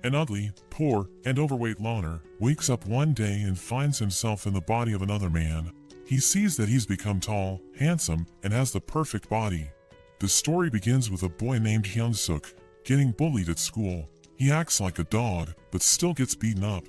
An ugly, poor, and overweight loner wakes up one day and finds himself in the body of another man. He sees that he's become tall, handsome, and has the perfect body. The story begins with a boy named Hyung Suk getting bullied at school. He acts like a dog, but still gets beaten up.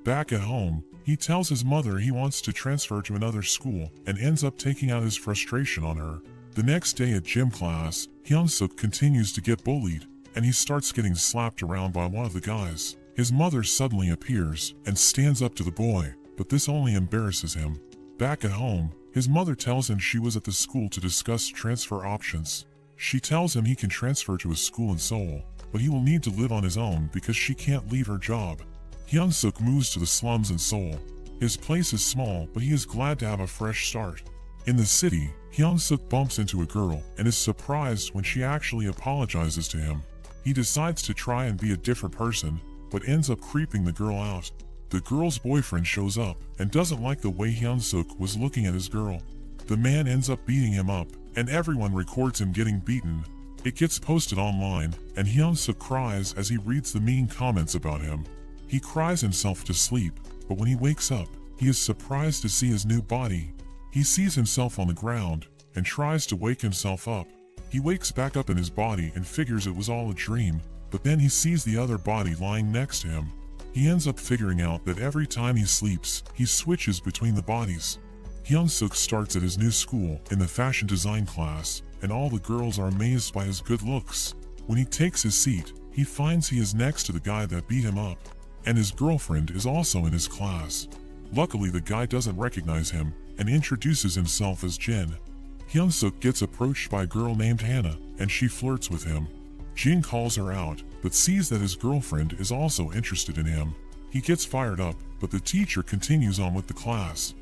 Back at home, he tells his mother he wants to transfer to another school and ends up taking out his frustration on her. The next day at gym class, Hyung Suk continues to get bullied, and he starts getting slapped around by one of the guys. His mother suddenly appears and stands up to the boy, but this only embarrasses him. Back at home, his mother tells him she was at the school to discuss transfer options. She tells him he can transfer to a school in Seoul, but he will need to live on his own because she can't leave her job. Hyung Suk moves to the slums in Seoul. His place is small, but he is glad to have a fresh start. In the city, Hyung Suk bumps into a girl and is surprised when she actually apologizes to him. He decides to try and be a different person, but ends up creeping the girl out. The girl's boyfriend shows up and doesn't like the way Hyung Suk was looking at his girl. The man ends up beating him up, and everyone records him getting beaten. It gets posted online, and Hyung Suk cries as he reads the mean comments about him. He cries himself to sleep, but when he wakes up, he is surprised to see his new body. He sees himself on the ground and tries to wake himself up. He wakes back up in his body and figures it was all a dream, but then he sees the other body lying next to him. He ends up figuring out that every time he sleeps, he switches between the bodies. Hyung Suk starts at his new school in the fashion design class, and all the girls are amazed by his good looks. When he takes his seat, he finds he is next to the guy that beat him up, and his girlfriend is also in his class. Luckily, the guy doesn't recognize him and introduces himself as Jin. Hyung Suk gets approached by a girl named Hannah, and she flirts with him. Jin calls her out, but sees that his girlfriend is also interested in him. He gets fired up, but the teacher continues on with the class.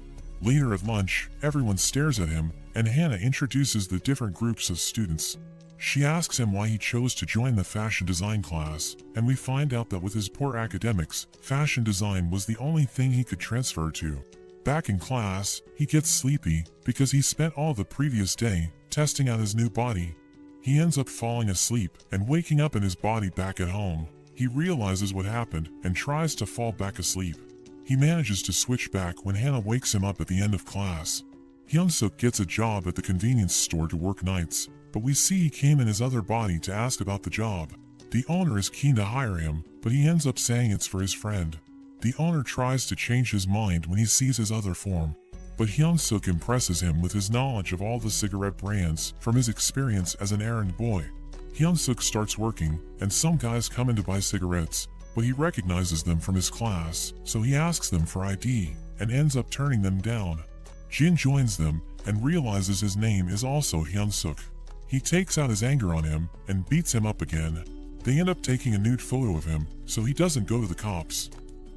Later at lunch, everyone stares at him, and Hannah introduces the different groups of students. She asks him why he chose to join the fashion design class, and we find out that with his poor academics, fashion design was the only thing he could transfer to. Back in class, he gets sleepy because he spent all the previous day testing out his new body. He ends up falling asleep and waking up in his body back at home. He realizes what happened and tries to fall back asleep. He manages to switch back when Hannah wakes him up at the end of class. Hyung Suk gets a job at the convenience store to work nights, but we see he came in his other body to ask about the job. The owner is keen to hire him, but he ends up saying it's for his friend. The owner tries to change his mind when he sees his other form, but Hyung Suk impresses him with his knowledge of all the cigarette brands from his experience as an errand boy. Hyung Suk starts working, and some guys come in to buy cigarettes, but he recognizes them from his class, so he asks them for ID, and ends up turning them down. Jin joins them, and realizes his name is also Hyung Suk. He takes out his anger on him, and beats him up again. They end up taking a nude photo of him, so he doesn't go to the cops.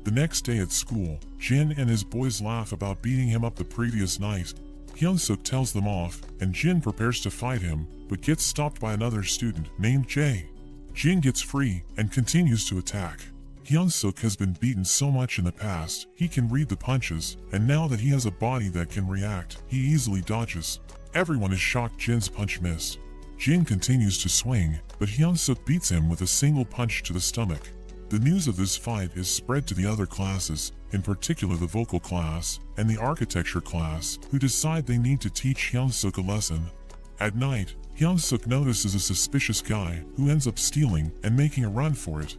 The next day at school, Jin and his boys laugh about beating him up the previous night. Hyung Suk tells them off, and Jin prepares to fight him, but gets stopped by another student named Jae. Jin gets free and continues to attack. Hyung Suk has been beaten so much in the past, he can read the punches, and now that he has a body that can react, he easily dodges. Everyone is shocked Jin's punch missed. Jin continues to swing, but Hyung Suk beats him with a single punch to the stomach. The news of this fight is spread to the other classes, in particular the vocal class and the architecture class, who decide they need to teach Hyung Suk a lesson. At night, Hyung Suk notices a suspicious guy who ends up stealing and making a run for it.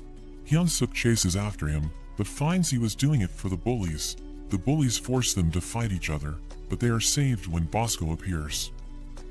Hyung Suk chases after him, but finds he was doing it for the bullies. The bullies force them to fight each other, but they are saved when Bosco appears.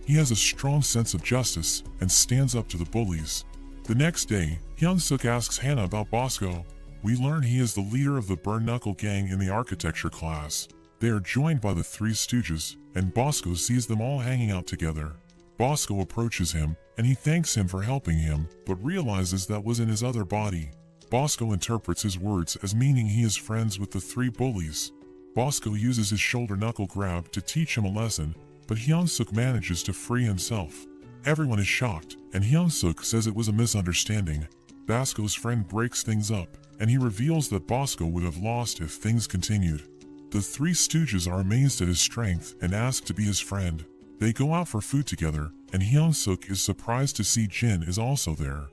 He has a strong sense of justice and stands up to the bullies. The next day, Hyung Suk asks Hannah about Bosco. We learn he is the leader of the Burn Knuckle gang in the architecture class. They are joined by the Three Stooges, and Bosco sees them all hanging out together. Bosco approaches him, and he thanks him for helping him, but realizes that was in his other body. Bosco interprets his words as meaning he is friends with the three bullies. Bosco uses his shoulder knuckle grab to teach him a lesson, but Hyung Suk manages to free himself. Everyone is shocked, and Hyung Suk says it was a misunderstanding. Bosco's friend breaks things up, and he reveals that Bosco would have lost if things continued. The Three Stooges are amazed at his strength and ask to be his friend. They go out for food together, and Hyung Suk is surprised to see Jin is also there.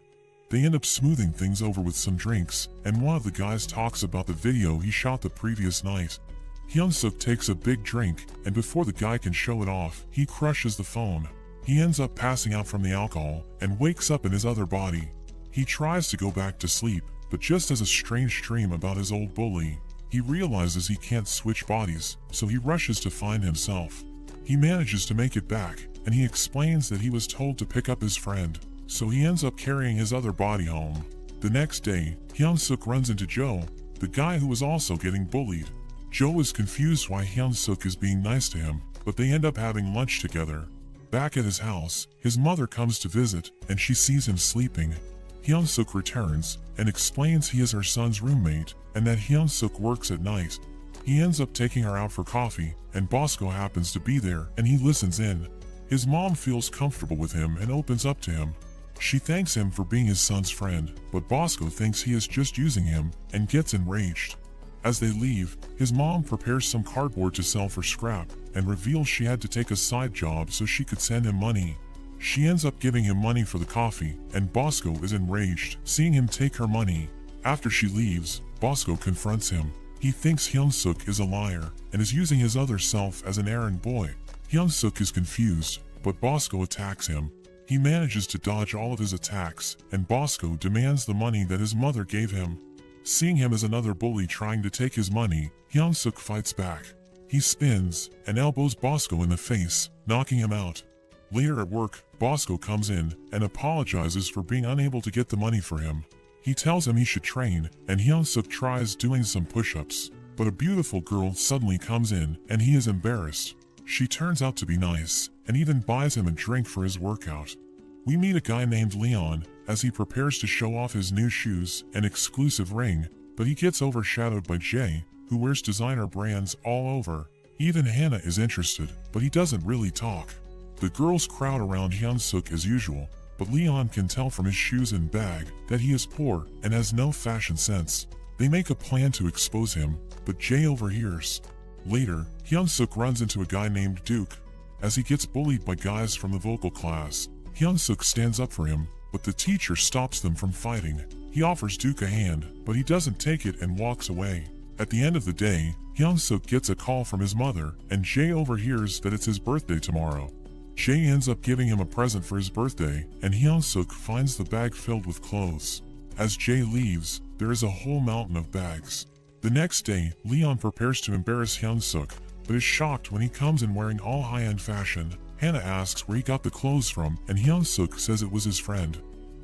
They end up smoothing things over with some drinks, and one of the guys talks about the video he shot the previous night. Hyung Suk takes a big drink, and before the guy can show it off, he crushes the phone. He ends up passing out from the alcohol, and wakes up in his other body. He tries to go back to sleep, but just has a strange dream about his old bully. He realizes he can't switch bodies, so he rushes to find himself. He manages to make it back, and he explains that he was told to pick up his friend, so he ends up carrying his other body home. The next day, Hyung Suk runs into Joe, the guy who was also getting bullied. Joe is confused why Hyung Suk is being nice to him, but they end up having lunch together. Back at his house, his mother comes to visit, and she sees him sleeping. Hyung Suk returns, and explains he is her son's roommate, and that Hyung Suk works at night. He ends up taking her out for coffee, and Bosco happens to be there, and he listens in. His mom feels comfortable with him and opens up to him. She thanks him for being his son's friend, but Bosco thinks he is just using him, and gets enraged. As they leave, his mom prepares some cardboard to sell for scrap, and reveals she had to take a side job so she could send him money. She ends up giving him money for the coffee, and Bosco is enraged, seeing him take her money. After she leaves, Bosco confronts him. He thinks Hyung Suk is a liar, and is using his other self as an errand boy. Hyung Suk is confused, but Bosco attacks him. He manages to dodge all of his attacks, and Bosco demands the money that his mother gave him. Seeing him as another bully trying to take his money, Hyung Suk fights back. He spins, and elbows Bosco in the face, knocking him out. Later at work, Bosco comes in, and apologizes for being unable to get the money for him. He tells him he should train, and Hyung Suk tries doing some push-ups, but a beautiful girl suddenly comes in, and he is embarrassed. She turns out to be nice, and even buys him a drink for his workout. We meet a guy named Leon, as he prepares to show off his new shoes and exclusive ring, but he gets overshadowed by Jay, who wears designer brands all over. Even Hannah is interested, but he doesn't really talk. The girls crowd around Hyung Suk as usual, but Leon can tell from his shoes and bag that he is poor and has no fashion sense. They make a plan to expose him, but Jay overhears. Later, Hyung Suk runs into a guy named Duke. As he gets bullied by guys from the vocal class, Hyung Suk stands up for him, but the teacher stops them from fighting. He offers Duke a hand, but he doesn't take it and walks away. At the end of the day, Hyung Suk gets a call from his mother, and Jay overhears that it's his birthday tomorrow. Jay ends up giving him a present for his birthday, and Hyung Suk finds the bag filled with clothes. As Jay leaves, there is a whole mountain of bags. The next day, Leon prepares to embarrass Hyung Suk, but is shocked when he comes in wearing all high-end fashion. Hannah asks where he got the clothes from, and Hyung Suk says it was his friend.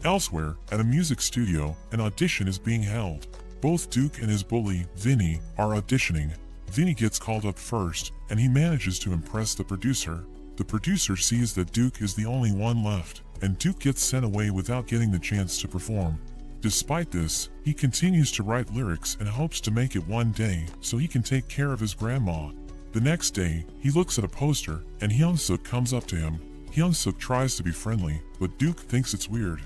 Elsewhere, at a music studio, an audition is being held. Both Duke and his bully, Vinny, are auditioning. Vinny gets called up first, and he manages to impress the producer. The producer sees that Duke is the only one left, and Duke gets sent away without getting the chance to perform. Despite this, he continues to write lyrics and hopes to make it one day so he can take care of his grandma. The next day, he looks at a poster, and Hyung Suk comes up to him. Hyung Suk tries to be friendly, but Duke thinks it's weird.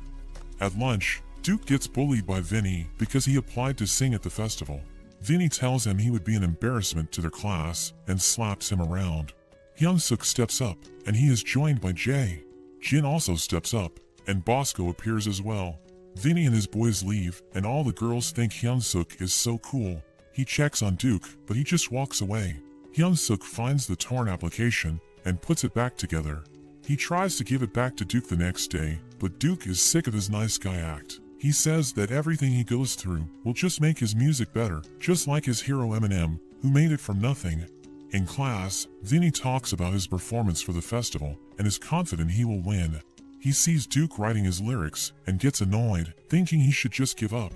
At lunch, Duke gets bullied by Vinny because he applied to sing at the festival. Vinny tells him he would be an embarrassment to their class and slaps him around. Hyung Suk steps up, and he is joined by Jay. Jin also steps up, and Bosco appears as well. Vinny and his boys leave, and all the girls think Hyung Suk is so cool. He checks on Duke, but he just walks away. Hyung Suk finds the torn application and puts it back together. He tries to give it back to Duke the next day, but Duke is sick of his nice guy act. He says that everything he goes through will just make his music better, just like his hero Eminem, who made it from nothing. In class, Vinny talks about his performance for the festival and is confident he will win. He sees Duke writing his lyrics and gets annoyed, thinking he should just give up.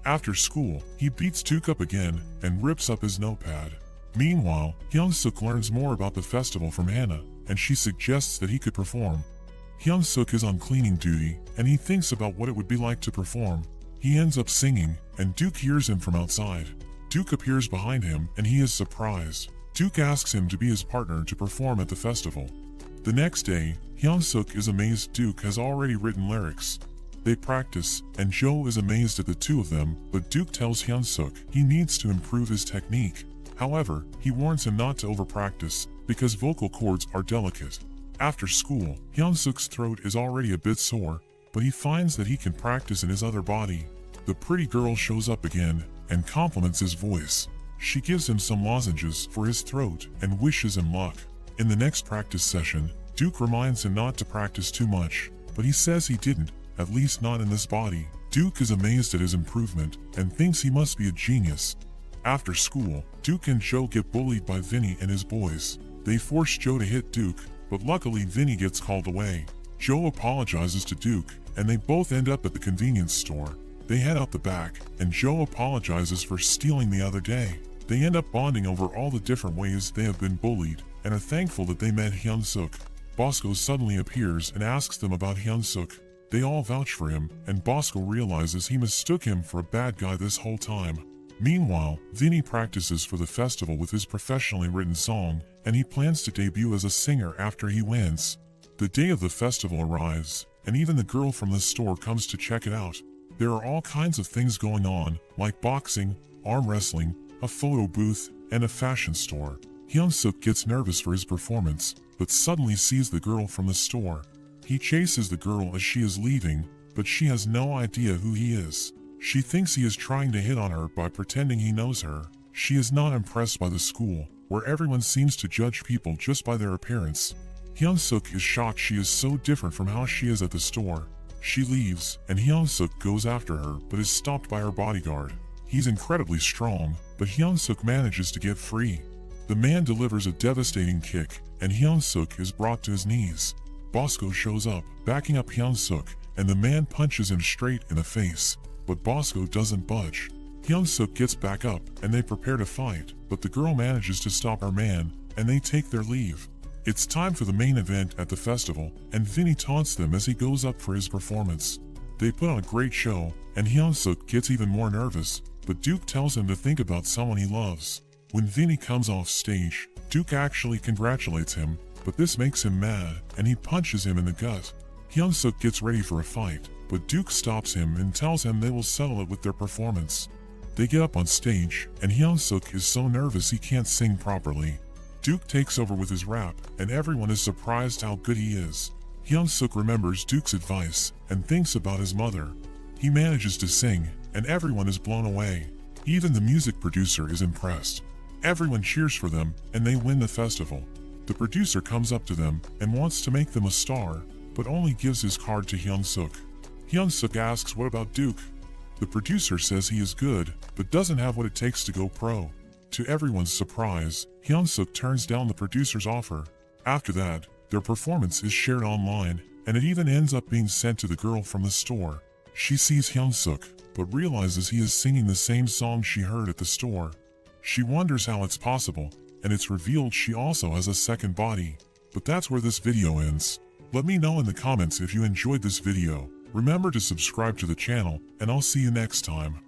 After school, he beats Duke up again and rips up his notepad. Meanwhile, Hyung Suk learns more about the festival from Hannah, and she suggests that he could perform. Hyung Suk is on cleaning duty, and he thinks about what it would be like to perform. He ends up singing, and Duke hears him from outside. Duke appears behind him, and he is surprised. Duke asks him to be his partner to perform at the festival. The next day, Hyung Suk is amazed Duke has already written lyrics. They practice, and Joe is amazed at the two of them, but Duke tells Hyung Suk he needs to improve his technique. However, he warns him not to over-practice, because vocal cords are delicate. After school, Hyung Suk's throat is already a bit sore, but he finds that he can practice in his other body. The pretty girl shows up again and compliments his voice. She gives him some lozenges for his throat and wishes him luck. In the next practice session, Duke reminds him not to practice too much, but he says he didn't, at least not in this body. Duke is amazed at his improvement and thinks he must be a genius. After school, Duke and Joe get bullied by Vinny and his boys. They force Joe to hit Duke, but luckily Vinny gets called away. Joe apologizes to Duke, and they both end up at the convenience store. They head out the back, and Joe apologizes for stealing the other day. They end up bonding over all the different ways they have been bullied, and are thankful that they met Hyung Suk. Bosco suddenly appears and asks them about Hyung Suk. They all vouch for him, and Bosco realizes he mistook him for a bad guy this whole time. Meanwhile, Vinny practices for the festival with his professionally written song, and he plans to debut as a singer after he wins. The day of the festival arrives, and even the girl from the store comes to check it out. There are all kinds of things going on, like boxing, arm wrestling, a photo booth, and a fashion store. Hyung Suk gets nervous for his performance, but suddenly sees the girl from the store. He chases the girl as she is leaving, but she has no idea who he is. She thinks he is trying to hit on her by pretending he knows her. She is not impressed by the school, where everyone seems to judge people just by their appearance. Hyung Suk is shocked she is so different from how she is at the store. She leaves, and Hyung Suk goes after her but is stopped by her bodyguard. He's incredibly strong, but Hyung Suk manages to get free. The man delivers a devastating kick, and Hyung Suk is brought to his knees. Bosco shows up, backing up Hyung Suk, and the man punches him straight in the face, but Bosco doesn't budge. Hyung Suk gets back up, and they prepare to fight, but the girl manages to stop her man, and they take their leave. It's time for the main event at the festival, and Vinny taunts them as he goes up for his performance. They put on a great show, and Hyung Suk gets even more nervous, but Duke tells him to think about someone he loves. When Vinny comes off stage, Duke actually congratulates him, but this makes him mad, and he punches him in the gut. Hyung Suk gets ready for a fight, but Duke stops him and tells him they will settle it with their performance. They get up on stage, and Hyung Suk is so nervous he can't sing properly. Duke takes over with his rap, and everyone is surprised how good he is. Hyung Suk remembers Duke's advice and thinks about his mother. He manages to sing, and everyone is blown away. Even the music producer is impressed. Everyone cheers for them, and they win the festival. The producer comes up to them and wants to make them a star, but only gives his card to Hyung Suk. Hyung Suk asks what about Duke? The producer says he is good, but doesn't have what it takes to go pro. To everyone's surprise, Hyung Suk turns down the producer's offer. After that, their performance is shared online, and it even ends up being sent to the girl from the store. She sees Hyung Suk, but realizes he is singing the same song she heard at the store. She wonders how it's possible, and it's revealed she also has a second body. But that's where this video ends. Let me know in the comments if you enjoyed this video. Remember to subscribe to the channel, and I'll see you next time.